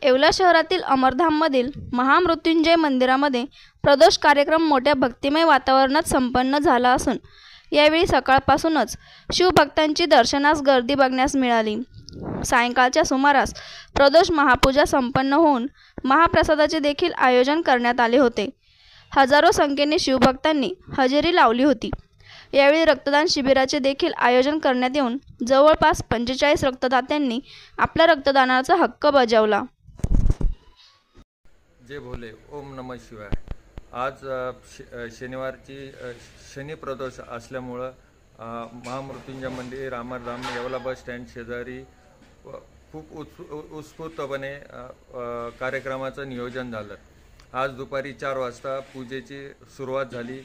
येवला शहरातील अमरधाममधील महामृत्युंजय मंदिरामध्ये प्रदोष कार्यक्रम मोठ्या भक्तिमय वातावरणात संपन्न झाला असून यावेळी सकाळपासूनच शिवभक्तांची दर्शनास गर्दी बघण्यास मिळाली। सायंकाळच्या सुमारास प्रदोष महापूजा संपन्न होऊन महाप्रसादाचे देखील आयोजन करण्यात आले होते। हजारो संख्येने शिवभक्तांनी हजेरी लावली होती। यावेळी रक्तदान शिबिराचे देखील आयोजन करण्यात येऊन जवळपास 45 रक्तदात्यांनी आपला रक्तदानाचा हक्क बजावला। जय भोले, ओम नमः शिवाय। आज शनिवारची शनी प्रदोष असल्यामुळं महामृत्युंजय मंदिर अमरधाम येवला बस स्टँड शेजारी खूप उत्स्फूर्तपणे कार्यक्रमाचं नियोजन झालं। आज दुपारी 4 वाजता पूजेची सुरुवात झाली।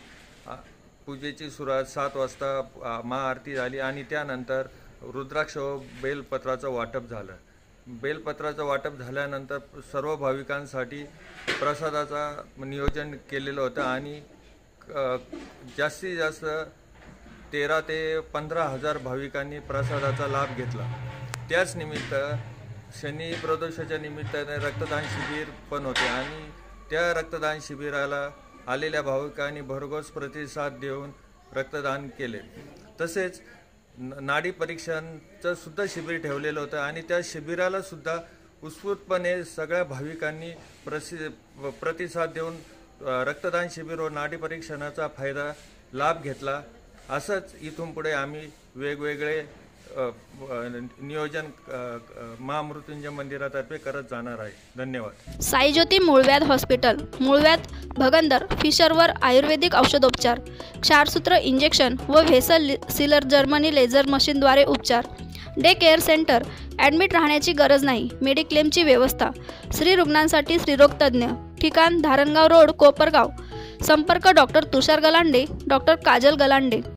पूजेची सुरुवात 7 वाजता महाआरती झाली आणि त्यानंतर रुद्राक्ष व बेलपत्राचं वाटप झालं। बेलपत्राचं वाटप झाल्यानंतर सर्व भाविकांसाठी प्रसादाचा नियोजन केलेलं होतं आणि जास्तीत जास्त 13 ते 15 हजार भाविकांनी प्रसादाचा लाभ घेतला। त्याच निमित्त शनी प्रदोषाच्या निमित्ताने रक्तदान शिबिर पण होते आणि त्या रक्तदान शिबिराला आलेल्या भाविकांनी भरघोस प्रतिसाद देऊन रक्तदान केले। तसेच नाडी परीक्षांचं सुद्धा शिबिर ठेवलेलं होतं आणि त्या शिबिराला सुद्धा उत्स्फूर्तपणे सगळ्या भाविकांनी प्रतिसाद देऊन रक्तदान शिबिर व नाडी परीक्षणाचा लाभ घेतला। असंच इथून पुढे आम्ही वेगवेगळे नियोजन महामृत्युंजय मंदिरातर्फे करत जाणार आहे। धन्यवाद। साईज्योती मूळव्याध हॉस्पिटल, मूळव्याध, भगंदर, फिशरवर आयुर्वेदिक औषधोपचार, क्षारसूत्र इंजेक्शन व व्हेसल सीलर जर्मनी लेझर मशीनद्वारे उपचार, डे केअर सेंटर, ॲडमिट राहण्याची गरज नाही, मेडिक्लेमची व्यवस्था, स्त्री रुग्णांसाठी स्त्रीरोग तज्ज्ञ, ठिकाण धारणगाव रोड, कोपरगाव, संपर्क डॉक्टर तुषार गलांडे, डॉक्टर काजल गलांडे।